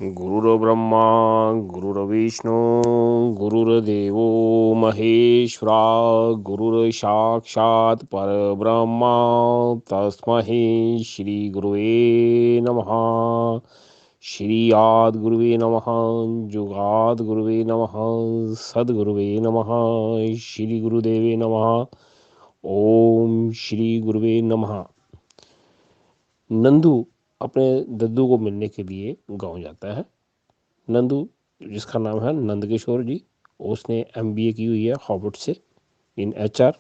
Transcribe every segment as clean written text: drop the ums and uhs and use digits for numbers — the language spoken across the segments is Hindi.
गुरुर्ब्रह्मा गुरुर्विष्णु गुरुर्देवो महेश्वरा गुरुर्साक्षात् परब्रह्मा तस्मै श्री गुरुवे नमः। श्री गुरुवे नमः। जुगाद गुरुवे नमः। सद्गुरुवे नमः। श्री गुरुदेवे नमः। ओम श्री गुरुवे नमः। नंदू अपने दद्दू को मिलने के लिए गांव जाता है। नंदू, जिसका नाम है नंदकिशोर जी, उसने एमबीए की हुई है हार्वर्ड से in HR,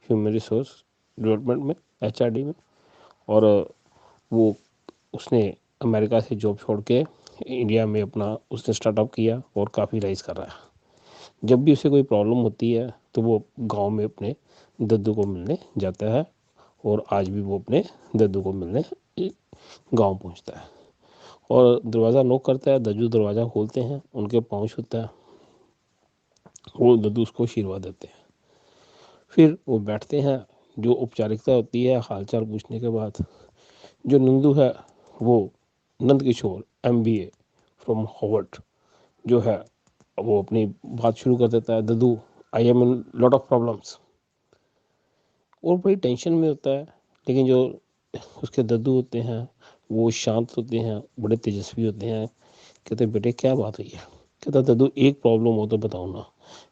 human resource development में, एचआरडी में। और वो उसने अमेरिका से जॉब छोड़ के इंडिया में अपना उसने स्टार्टअप किया और काफ़ी राइज कर रहा है। जब भी उसे कोई प्रॉब्लम होती है तो वो गांव में अपने दद्दू को मिलने जाता है और आज भी वो अपने दद्दू को मिलने गांव पहुंचता है और दरवाज़ा नॉक करता है। दद्दू दरवाज़ा खोलते हैं, उनके पाँव छूता है, वो दद्दू उसको आशीर्वाद देते हैं। फिर वो बैठते हैं। जो औपचारिकता होती है हालचाल पूछने के बाद, जो नंदू है वो Nand Kishore MBA from Harvard जो है वो अपनी बात शुरू कर देता है। दद्दू, I am in lot of problems. और बड़ी टेंशन में होता है, लेकिन जो उसके दद्दू होते हैं वो शांत होते हैं, बड़े तेजस्वी होते हैं। कहते बेटे क्या बात हुई है? कहता दद्दू एक प्रॉब्लम हो तो बताओ ना,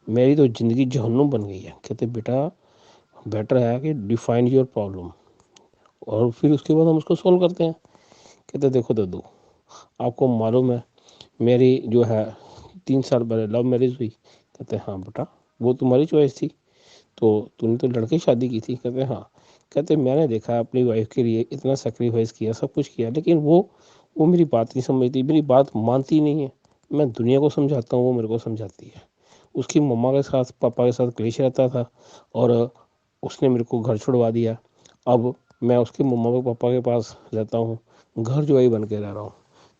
मेरी तो ज़िंदगी जहन्नुम बन गई है। कहते बेटा बेटर है कि डिफाइन योर प्रॉब्लम और फिर उसके बाद हम उसको सॉल्व करते हैं। कहते देखो दद्दू, आपको मालूम है मेरी जो है 3 साल पहले लव मैरिज हुई। कहते हाँ बेटा, वो तुम्हारी चॉइस थी, तो तूने तो लड़के शादी की थी। कहते हाँ। कहते मैंने देखा अपनी वाइफ के लिए इतना सेक्रीफाइस किया, सब कुछ किया, लेकिन वो मेरी बात नहीं समझती, मेरी बात मानती नहीं है। मैं दुनिया को समझाता हूँ, वो मेरे को समझाती है। उसकी मम्मा के साथ पापा के साथ क्लेश रहता था और उसने मेरे को घर छुड़वा दिया। अब मैं उसके मम्मा के पापा के पास रहता हूँ, घर जुआई बन के रह रहा हूँ।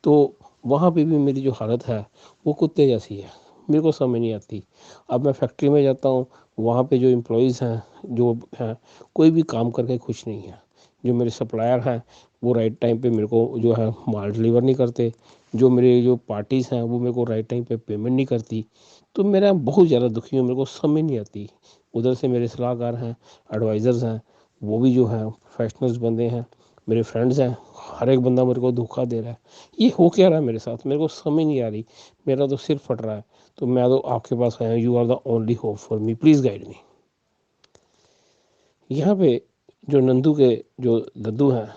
तो वहाँ पे भी मेरी जो हालत है वो कुत्ते जैसी है, मेरे को समझ नहीं आती। अब मैं फैक्ट्री में जाता हूँ, वहाँ पे जो एम्प्लॉयज़ हैं जो हैं, कोई भी काम करके खुश नहीं है। जो मेरे सप्लायर हैं वो राइट टाइम पे मेरे को जो है माल डिलीवर नहीं करते। जो मेरे जो पार्टीज़ हैं वो मेरे को राइट टाइम पे पेमेंट नहीं करती। तो मेरा बहुत ज़्यादा दुखी हूँ, मेरे को समझ नहीं आती। उधर से मेरे सलाहकार हैं, एडवाइज़र्स हैं, वो भी जो हैं प्रोफेशनल्स बंदे हैं, मेरे फ्रेंड्स हैं, हर एक बंदा मेरे को धोखा दे रहा है। ये हो क्या रहा है मेरे साथ, मेरे को समझ नहीं आ रही। मेरा तो सिर फट रहा है। तो मैं तो आपके पास आया हूँ, you are the only hope for me, please guide me. यहाँ पे जो नंदू के जो दद्दू हैं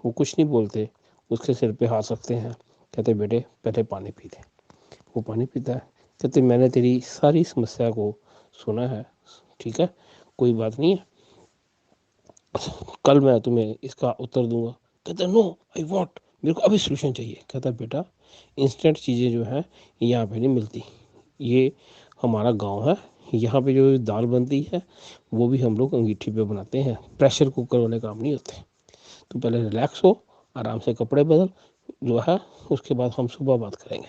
वो कुछ नहीं बोलते, उसके सिर पे हाथ रखते हैं। कहते बेटे पहले पानी पी ले। वो पानी पीता है। कहते मैंने तेरी सारी समस्या को सुना है, ठीक है, कोई बात नहीं है, कल मैं तुम्हें इसका उत्तर दूंगा। कहता नो, आई वॉन्ट, मेरे को अभी सोल्यूशन चाहिए। कहता बेटा इंस्टेंट चीज़ें जो हैं यहाँ पे नहीं मिलती, ये हमारा गांव है, यहाँ पे जो दाल बनती है वो भी हम लोग अंगीठी पे बनाते हैं, प्रेशर कुकर वाले काम नहीं होते। तो पहले रिलैक्स हो, आराम से कपड़े बदल जो है, उसके बाद हम सुबह बात करेंगे।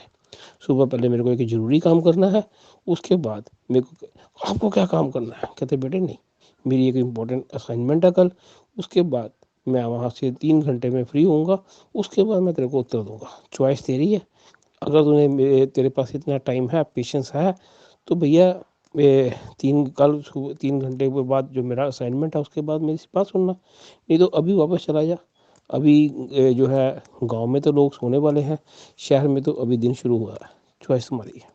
सुबह पहले मेरे को एक ज़रूरी काम करना है, उसके बाद मेरे को आपको क्या काम करना है। कहते बेटे नहीं, मेरी एक इम्पोर्टेंट असाइनमेंट है कल, उसके बाद मैं वहाँ से 3 घंटे में फ्री होऊंगा, उसके बाद मैं तेरे को उत्तर दूंगा। चॉइस तेरी है, अगर तेरे पास इतना टाइम है, पेशेंस है, तो भैया कल सुबह 3 घंटे के बाद जो मेरा असाइनमेंट है उसके बाद मेरी बात सुनना, नहीं तो अभी वापस चला जा। अभी जो है गांव में तो लोग सोने वाले हैं, शहर में तो अभी दिन शुरू हुआ है, चॉइस तुम्हारी है।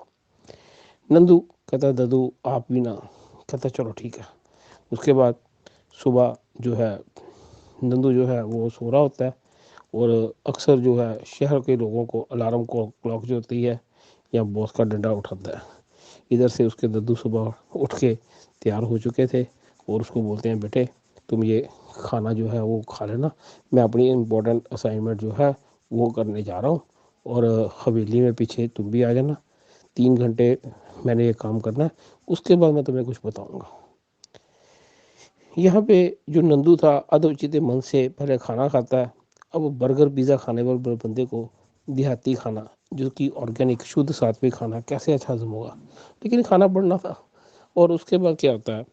नंदू कहता ददू आप भी ना। कहता चलो ठीक है। उसके बाद सुबह जो है नंदू जो है वो सो रहा होता है और अक्सर जो है शहर के लोगों को अलार्म को क्लॉक जो होती है या बॉस का डंडा उठाता है। इधर से उसके दद्दू सुबह उठ के तैयार हो चुके थे और उसको बोलते हैं बेटे तुम ये खाना जो है वो खा लेना, मैं अपनी इम्पोर्टेंट असाइनमेंट जो है वो करने जा रहा हूँ और हवेली में पीछे तुम भी आ जाना। 3 घंटे मैंने ये काम करना है, उसके बाद मैं तुम्हें कुछ बताऊंगा। यहाँ पे जो नंदू था अधोचित मन से पहले खाना खाता है। अब बर्गर पिज़्ज़ा खाने वाले बंदे को देहाती खाना जो कि ऑर्गेनिक शुद्ध सात्विक खाना कैसे अच्छा हजम होगा, लेकिन खाना पड़ना था। और उसके बाद क्या होता है,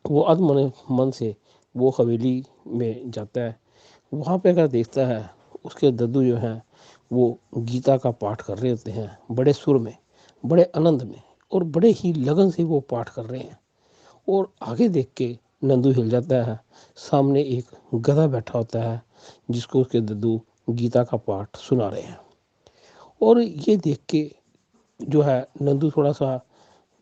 वो अधमन मन से वो हवेली में जाता है। वहाँ पे अगर देखता है उसके दद्दू जो हैं वो गीता का पाठ कर रहे होते हैं, बड़े सुर में, बड़े आनंद में, और बड़े ही लगन से वो पाठ कर रहे हैं। और आगे देख के नंदू हिल जाता है। सामने एक गधा बैठा होता है जिसको उसके दद्दू गीता का पाठ सुना रहे हैं। और ये देख के जो है नंदू थोड़ा सा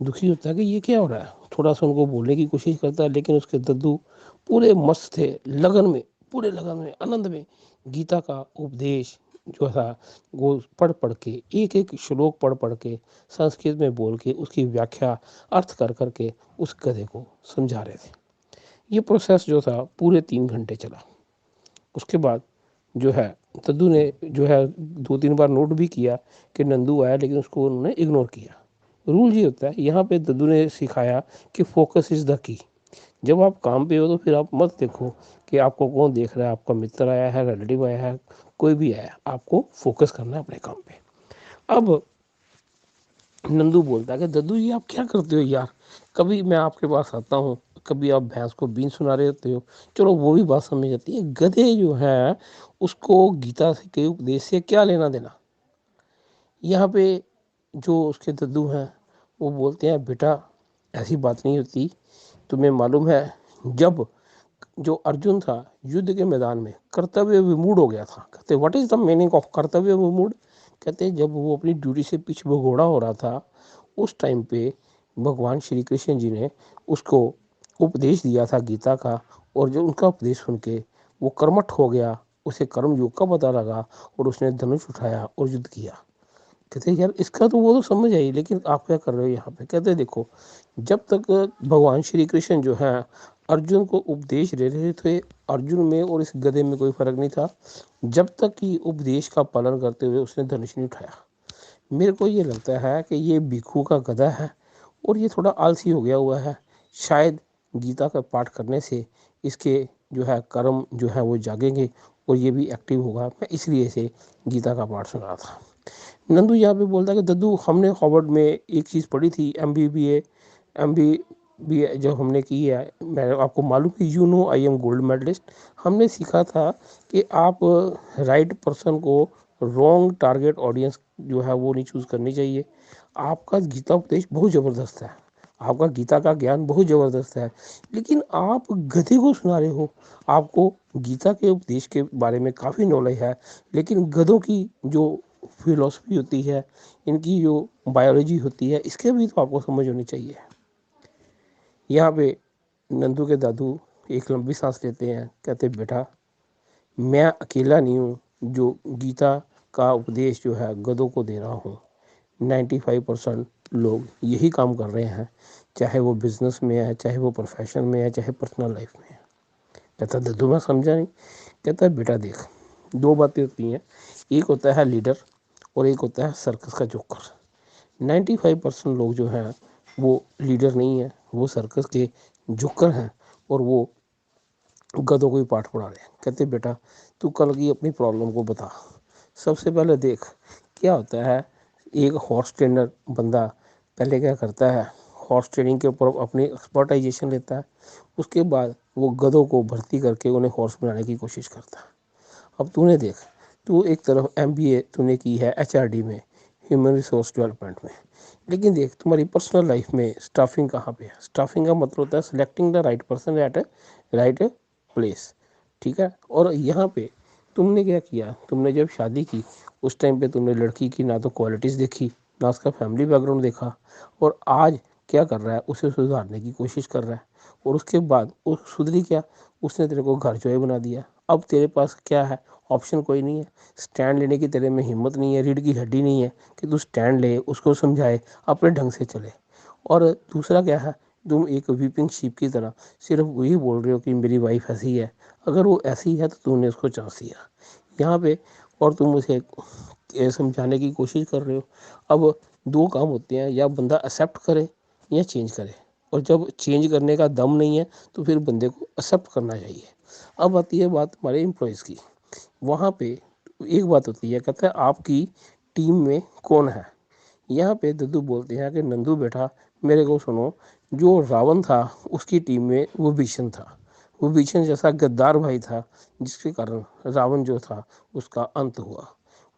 दुखी होता है कि ये क्या हो रहा है। थोड़ा सा उनको बोलने की कोशिश करता है, लेकिन उसके दद्दू पूरे मस्त थे, लगन में, पूरे लगन में, आनंद में गीता का उपदेश जो था वो पढ़ पढ़ के, एक एक श्लोक पढ़ पढ़ के, संस्कृत में बोल के, उसकी व्याख्या अर्थ कर करके उस गधे को समझा रहे थे। ये प्रोसेस जो था पूरे 3 घंटे चला। उसके बाद जो है दद्दू ने जो है 2-3 बार नोट भी किया कि नंदू आया, लेकिन उसको उन्होंने इग्नोर किया। रूल ये होता है यहाँ पे, दद्दू ने सिखाया कि फोकस इज़ द की। जब आप काम पे हो तो फिर आप मत देखो कि आपको कौन देख रहा है, आपका मित्र आया है, रिलेटिव आया है, कोई भी आया है, आपको फोकस करना है अपने काम पे। अब नंदू बोलता है कि दद्दू जी आप क्या करते हो यार, कभी मैं आपके पास आता हूँ, कभी आप भैंस को बीन सुना रहे होते हो, चलो वो भी बात समझ आती है, गधे जो है उसको गीता से के उपदेश से क्या लेना देना। यहाँ पे जो उसके दद्दू हैं वो बोलते हैं बेटा ऐसी बात नहीं होती, तुम्हें मालूम है जब जो अर्जुन था युद्ध के मैदान में कर्तव्य विमूढ़ हो गया था। कहते what is the meaning of कर्तव्य विमूढ़। कहते जब वो अपनी ड्यूटी से पीछे भगोड़ा हो रहा था, उस टाइम पे भगवान श्री कृष्ण जी ने उसको उपदेश दिया था गीता का, और जो उनका उपदेश सुन के वो कर्मठ हो गया, उसे कर्म योग का पता लगा, और उसने धनुष उठाया और युद्ध किया। कहते यार इसका तो वो तो समझ आई, लेकिन आप क्या कर रहे हो यहाँ पे। कहते देखो जब तक भगवान श्री कृष्ण जो है अर्जुन को उपदेश दे रहे थे, अर्जुन में और इस गधे में कोई फर्क नहीं था, जब तक कि उपदेश का पालन करते हुए उसने धनुष नहीं उठाया। मेरे को ये लगता है कि ये भिक्षु का गधा है और ये थोड़ा आलसी हो गया हुआ है। शायद गीता का पाठ करने से इसके जो है कर्म जो है वो जागेंगे और ये भी एक्टिव होगा। मैं इसलिए से गीता का पाठ सुना रहा था। नंदू यहाँ पे बोलता है कि दद्दू हमने हार्वर्ड में एक चीज़ पढ़ी थी, एम बी जो हमने की है, मैं आपको मालूम कि you know I am gold medalist. हमने सीखा था कि आप राइट पर्सन को रॉन्ग टारगेट ऑडियंस जो है वो नहीं चूज़ करनी चाहिए। आपका गीता उपदेश बहुत ज़बरदस्त है, आपका गीता का ज्ञान बहुत ज़बरदस्त है, लेकिन आप गधे को सुना रहे हो। आपको गीता के उपदेश के बारे में काफ़ी नॉलेज है, लेकिन गधों की जो फिलॉसफी होती है, इनकी जो बायोलॉजी होती है, इसके भी तो आपको समझ होनी चाहिए। यहाँ पे नंदू के दादू एक लंबी सांस लेते हैं। कहते बेटा मैं अकेला नहीं हूँ जो गीता का उपदेश जो है गधों को दे रहा हूँ। 95% लोग यही काम कर रहे हैं, चाहे वो बिजनेस में है, चाहे वो प्रोफेशन में है, चाहे पर्सनल लाइफ में है। कहता दद्दू मैं समझा नहीं। कहता है बेटा देख, दो बातें होती हैं, एक होता है लीडर और एक होता है सर्कस का जोकर। 95% लोग जो हैं वो लीडर नहीं है, वो सर्कस के जोकर हैं और वो गधों को ही पाठ पढ़ा रहे हैं। कहते बेटा तू कल की अपनी प्रॉब्लम को बता। सबसे पहले देख क्या होता है, एक हॉर्स ट्रेनर बंदा पहले क्या करता है, हॉर्स ट्रेनिंग के ऊपर अपनी एक्सपर्टाइजेशन लेता है, उसके बाद वो गधों को भर्ती करके उन्हें हॉर्स बनाने की कोशिश करता है। अब तूने देख, तू एक तरफ MBA तूने की है HRD में, ह्यूमन रिसोर्स डेवलपमेंट में, लेकिन देख तुम्हारी पर्सनल लाइफ में स्टाफिंग कहाँ पे है। स्टाफिंग का मतलब होता है selecting the right person at right place, ठीक है। और यहाँ पे तुमने क्या किया, तुमने जब शादी की उस टाइम पे तुमने लड़की की ना तो क्वालिटीज़ देखी, ना उसका फैमिली बैकग्राउंड देखा, और आज क्या कर रहा है, उसे सुधारने की कोशिश कर रहा है, और उसके बाद वो सुधरी क्या, उसने तेरे को घर चोए बना दिया। अब तेरे पास क्या है, ऑप्शन कोई नहीं है। स्टैंड लेने की तेरे में हिम्मत नहीं है, रीढ़ की हड्डी नहीं है कि तू स्टैंड ले, उसको समझाए, अपने ढंग से चले। और दूसरा क्या है, तुम एक वीपिंग शीप की तरह सिर्फ वही बोल रहे हो कि मेरी वाइफ ऐसी है। अगर वो ऐसी है तो तुमने उसको चांस दिया यहाँ पे, और तुम उसे समझाने की कोशिश कर रहे हो। अब दो काम होते हैं, या बंदा एक्सेप्ट करे या चेंज करे, और जब चेंज करने का दम नहीं है तो फिर बंदे को एक्सेप्ट करना चाहिए। अब आती है बात हमारे एम्प्लॉयज़ की। वहाँ पे एक बात होती है, कहता है आपकी टीम में कौन है। यहाँ पे दद्दू बोलते हैं कि नंदू बेटा मेरे को सुनो, जो रावण था उसकी टीम में वो भीषण था। वो भीषण जैसा गद्दार भाई था, जिसके कारण रावण जो था उसका अंत हुआ।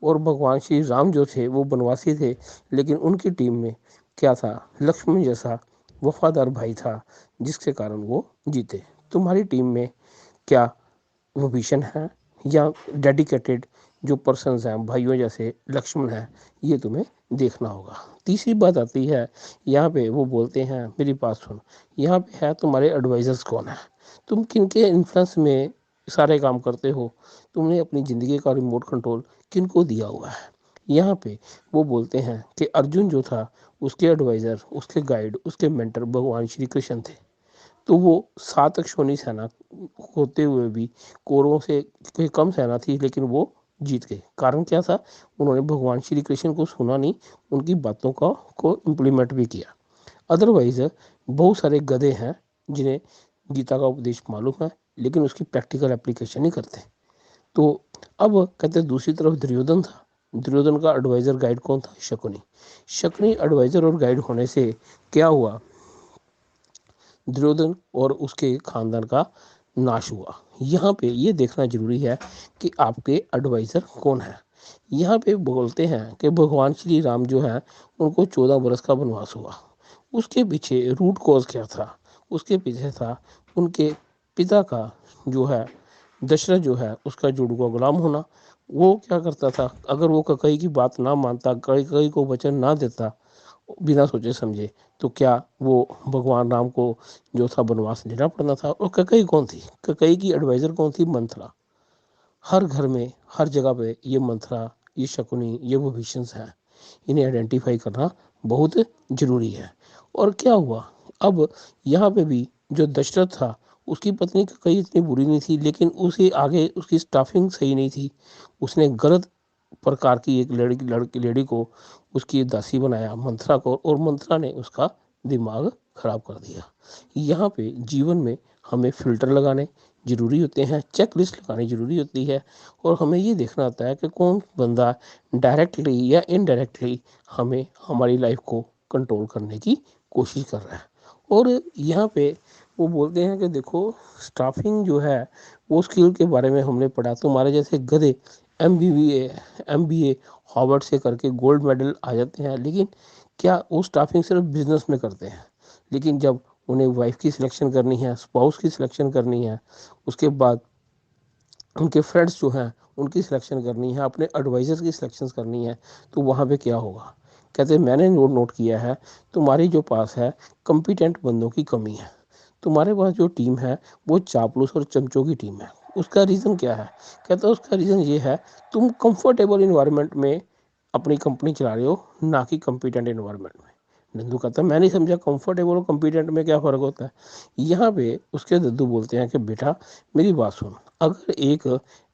और भगवान श्री राम जो थे वो बनवासी थे, लेकिन उनकी टीम में क्या था, लक्ष्मण जैसा वफादार भाई था, जिसके कारण वो जीते। तुम्हारी टीम में क्या विभीषण है या डेडिकेटेड जो पर्सन्स हैं भाइयों जैसे लक्ष्मण है, ये तुम्हें देखना होगा। तीसरी बात आती है, यहाँ पे वो बोलते हैं मेरी बात सुन, यहाँ पे है तुम्हारे एडवाइजर्स कौन है, तुम किनके इन्फ्लुएंस में सारे काम करते हो, तुमने अपनी ज़िंदगी का रिमोट कंट्रोल किनको दिया हुआ है। यहाँ पे वो बोलते हैं कि अर्जुन जो था उसके एडवाइज़र, उसके गाइड, उसके मेंटर भगवान श्री कृष्ण थे। तो वो 7 अक्षौनी सेना होते हुए भी कौरवों से कोई कम सेना थी, लेकिन वो जीत गए। कारण क्या था, उन्होंने भगवान श्री कृष्ण को सुना नहीं, उनकी बातों का को इम्प्लीमेंट भी किया। अदरवाइज बहुत सारे गधे हैं जिन्हें गीता का उपदेश मालूम है, लेकिन उसकी प्रैक्टिकल एप्लीकेशन नहीं करते। तो अब कहते हैं दूसरी तरफ दुर्योधन था, दुर्योधन का एडवाइजर गाइड कौन था, शकुनी। शकुनी एडवाइजर और गाइड होने से क्या हुआ, दुर्योधन और उसके खानदान का नाश हुआ। यहाँ पे ये देखना जरूरी है कि आपके एडवाइजर कौन है। यहाँ पे बोलते हैं कि भगवान श्री राम जो है उनको 14 वर्ष का वनवास हुआ। उसके पीछे रूट कॉज क्या था, उसके पीछे था उनके पिता का जो है दशरथ जो है उसका जुड़वा गुलाम होना। वो क्या करता था, अगर वो कई की बात ना मानता, कई को वचन ना देता बिना सोचे समझे, तो क्या वो भगवान राम को जो था वनवास लेना पड़ना था। और ककई कौन थी, ककई की एडवाइजर कौन थी, मंथरा। हर घर में हर जगह पे ये मंथरा, ये शकुनी, ये विभीषण हैं, इन्हें आइडेंटिफाई करना बहुत जरूरी है। और क्या हुआ, अब यहाँ पे भी जो दशरथ था उसकी पत्नी कई इतनी बुरी नहीं थी, लेकिन उसे आगे उसकी स्टाफिंग सही नहीं थी। उसने गलत प्रकार की एक लेडी को उसकी दासी बनाया, मंथरा को, और मंथरा ने उसका दिमाग खराब कर दिया। यहाँ पे जीवन में हमें फिल्टर लगाने जरूरी होते हैं, चेक लिस्ट लगानी जरूरी होती है, और हमें ये देखना होता है कि कौन बंदा डायरेक्टली या इनडायरेक्टली हमें हमारी लाइफ को कंट्रोल करने की कोशिश कर रहा है। और यहाँ पे वो बोलते हैं कि देखो स्टाफिंग जो है वो स्किल के बारे में हमने पढ़ा, तुम्हारे जैसे गधे MBA हार्वर्ड से करके गोल्ड मेडल आ जाते हैं, लेकिन क्या वो स्टाफिंग सिर्फ बिजनेस में करते हैं। लेकिन जब उन्हें वाइफ की सिलेक्शन करनी है, स्पाउस की सिलेक्शन करनी है, उसके बाद उनके फ्रेंड्स जो हैं उनकी सिलेक्शन करनी है, अपने एडवाइजर्स की सिलेक्शन करनी है, तो वहाँ पे क्या होगा। कहते हैं मैंने नोट किया है तुम्हारी जो पास है कॉम्पिटेंट बंदों की कमी है, तुम्हारे पास जो टीम है वो चापलूस और चमचों की टीम है। उसका रीज़न क्या है, कहता है उसका रीज़न ये है तुम कंफर्टेबल इन्वायरमेंट में अपनी कंपनी चला रहे हो, ना कि कॉम्पिटेंट इन्वायरमेंट में। नंदू कहता है मैं नहीं समझा कंफर्टेबल और कॉम्पिटेंट में क्या फ़र्क होता है। यहाँ पे उसके दद्दू बोलते हैं कि बेटा मेरी बात सुन, अगर एक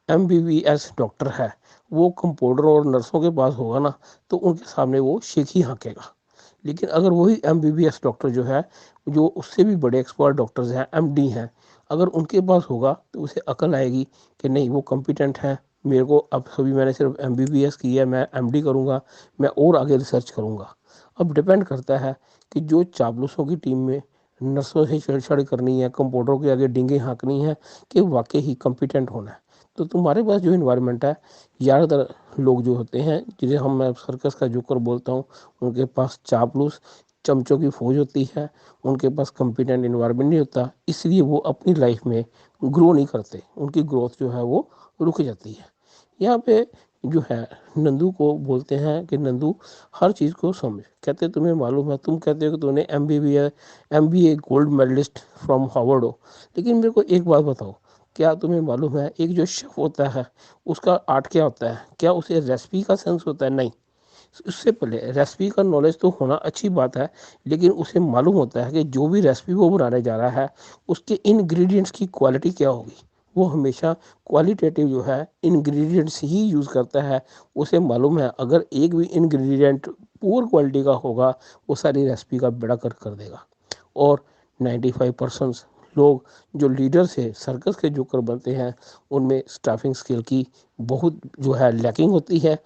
MBBS डॉक्टर है वो कंपाउंडर और नर्सों के पास होगा ना, तो उनके सामने वो शेख ही हाँकेगा। लेकिन अगर वही MBBS डॉक्टर जो है, जो उससे भी बड़े एक्सपर्ट डॉक्टर्स हैं, MD हैं, अगर उनके पास होगा तो उसे अकल आएगी कि नहीं वो कॉम्पिटेंट है, मेरे को अब सभी मैंने सिर्फ MBBS की है, मैं MD करूँगा, मैं और आगे रिसर्च करूँगा। अब डिपेंड करता है कि जो चापलूसों की टीम में नर्सों से छेड़छाड़ करनी है, कंपाउंडरों के आगे डींगे हाँकनी है, कि वाकई ही कॉम्पिटेंट होना है। तो तुम्हारे पास जो इन्वायरमेंट है, ज़्यादातर लोग जो होते हैं जिन्हें हम मैं सर्कस का जोकर बोलता हूँ, उनके पास चापलूस चमचों की फौज होती है, उनके पास कॉम्पिटेंट इन्वायरमेंट नहीं होता, इसलिए वो अपनी लाइफ में ग्रो नहीं करते, उनकी ग्रोथ जो है वो रुक जाती है। यहाँ पे जो है नंदू को बोलते हैं कि नंदू हर चीज़ को समझ। कहते तुम्हें मालूम है, तुम कहते हो कि तुमने MBA gold medalist from Harvard हो, लेकिन मेरे को एक बात बताओ, क्या तुम्हें मालूम है एक जो शेफ होता है उसका आर्ट क्या होता है, क्या उसे रेसिपी का सेंस होता है, नहीं। उससे पहले रेसिपी का नॉलेज तो होना अच्छी बात है, लेकिन उसे मालूम होता है कि जो भी रेसिपी वो बनाने जा रहा है उसके इंग्रेडिएंट्स की क्वालिटी क्या होगी। वो हमेशा क्वालिटेटिव जो है इंग्रेडिएंट्स ही यूज़ करता है। उसे मालूम है अगर एक भी इंग्रेडिएंट पुअर क्वालिटी का होगा वो सारी रेसिपी का बेड़ा कर देगा। और 95% लोग जो लीडर्स है सर्कस के जोकर बनते हैं उनमें स्टाफिंग स्किल की बहुत जो है लैकिंग होती है।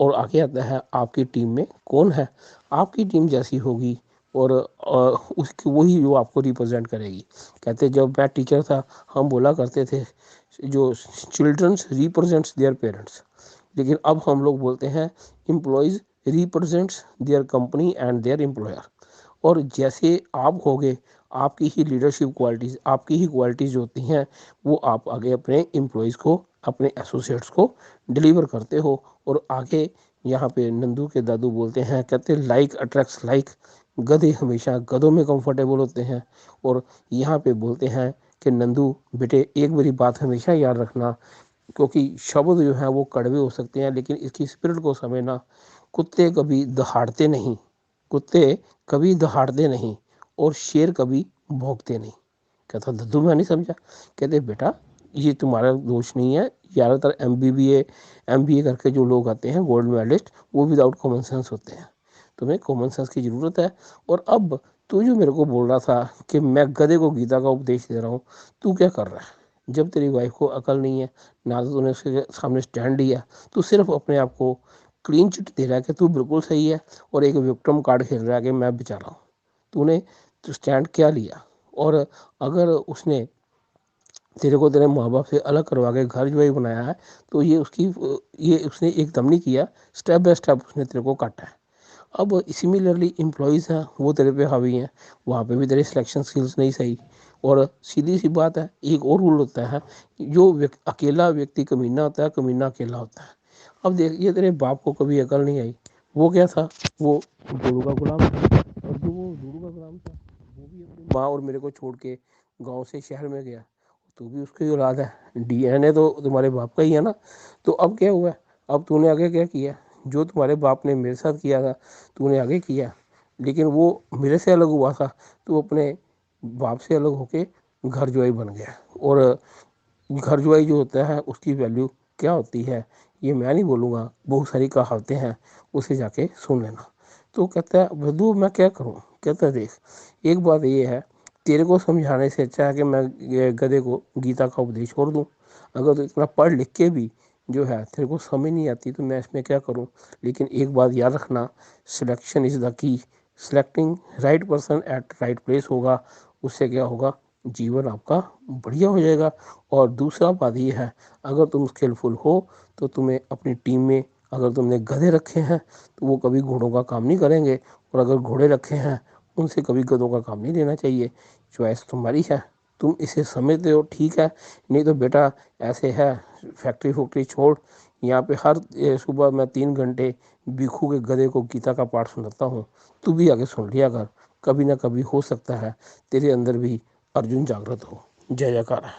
और आगे आता है आपकी टीम में कौन है, आपकी टीम जैसी होगी और उसकी वही जो आपको रिप्रेजेंट करेगी। कहते जब मैं टीचर था हम बोला करते थे जो चिल्ड्रंस रिप्रेजेंट्स देयर पेरेंट्स, लेकिन अब हम लोग बोलते हैं employees represents their company and their employer. और जैसे आप होगे, आपकी ही लीडरशिप क्वालिटीज़, आपकी ही क्वालिटीज़ जो होती हैं वो आप आगे अपने एम्प्लॉयज़ को, अपने एसोसिएट्स को डिलीवर करते हो। और आगे यहाँ पे नंदू के दादू बोलते हैं, कहते हैं लाइक अट्रैक्ट्स लाइक, गधे हमेशा गधों में कंफर्टेबल होते हैं। और यहाँ पे बोलते हैं कि नंदू बेटे एक मेरी बात हमेशा याद रखना, क्योंकि शब्द जो हैं वो कड़वे हो सकते हैं लेकिन इसकी स्पिरिट को समझना। कुत्ते कभी दहाड़ते नहीं, कुत्ते कभी दहाड़ते नहीं, और शेर कभी भौंकते नहीं। कहता दद्दू मैं नहीं समझा। कहते बेटा ये तुम्हारा दोष नहीं है, ज़्यादातर एमबीए करके जो लोग आते हैं गोल्ड मेडलिस्ट, वो विदाउट कॉमन सेंस होते हैं। तुम्हें कॉमन सेंस की ज़रूरत है। और अब तू जो मेरे को बोल रहा था कि मैं गधे को गीता का उपदेश दे रहा हूँ, तू क्या कर रहा है जब तेरी वाइफ को अकल नहीं है, ना तो तूने उसके सामने स्टैंड लिया, तू सिर्फ अपने आप को क्लीन चिट दे रहा है कि तू बिल्कुल सही है, और एक विक्टिम कार्ड खेल रहा है कि मैं बेचारा हूँ। तूने तो स्टैंड क्या लिया? और अगर उसने तेरे को तेरे माँ बाप से अलग करवा के घर जो ही बनाया है, तो ये उसने एकदम नहीं किया, स्टेप बाय स्टेप उसने तेरे को काटा है। अब सिमिलरली एम्प्लॉयज़ हैं वो तेरे पे हावी हैं, वहाँ पे भी तेरे सिलेक्शन स्किल्स नहीं सही। और सीधी सी बात है, एक और रूल होता है, जो अकेला व्यक्ति कमीना होता है, कमीना अकेला होता है। अब देख, ये तेरे बाप को कभी अकल नहीं आई, वो क्या था, वो जोड़ू का गुलाम था। और जो वो जोड़ू का गुलाम था वो भी अपनी माँ और मेरे को छोड़ के गांव से शहर में गया। तू भी उसकी औलाद है, डीएनए तो तुम्हारे बाप का ही है ना। तो अब क्या हुआ, अब तूने आगे क्या किया, जो तुम्हारे बाप ने मेरे साथ किया था तूने आगे किया, लेकिन वो मेरे से अलग हुआ था, तो अपने बाप से अलग होके घर ज्वाई बन गया। और घर ज्वाई जो होता है उसकी वैल्यू क्या होती है ये मैं नहीं बोलूँगा, बहुत सारी कहावतें हैं, उसे जाके सुन लेना। तो कहता है वधू मैं क्या करूँ। कहता है देख, एक बात ये है, तेरे को समझाने से अच्छा है कि मैं ये गधे को गीता का उपदेश छोड़ दूँ। अगर तो इतना पढ़ लिख के भी जो है तेरे को समझ नहीं आती तो मैं इसमें क्या करूँ। लेकिन एक बात याद रखना, selection is the key, selecting right person at right place होगा, उससे क्या होगा, जीवन आपका बढ़िया हो जाएगा। और दूसरा बात ये है, अगर तुम स्किलफुल हो तो तुम्हें अपनी टीम में अगर तुमने गधे रखे हैं तो वो कभी घोड़ों का काम नहीं करेंगे, और अगर घोड़े रखे हैं उनसे कभी गधों का काम नहीं लेना चाहिए। चॉइस तुम्हारी है, तुम इसे समझते हो ठीक है, नहीं तो बेटा ऐसे है, फैक्ट्री फैक्ट्री छोड़, यहाँ पे हर सुबह मैं 3 घंटे भिखू के गधे को गीता का पाठ सुनाता हूँ, तू भी आगे सुन लिया कर, कभी ना कभी हो सकता है तेरे अंदर भी अर्जुन जागृत हो। जय जयकार।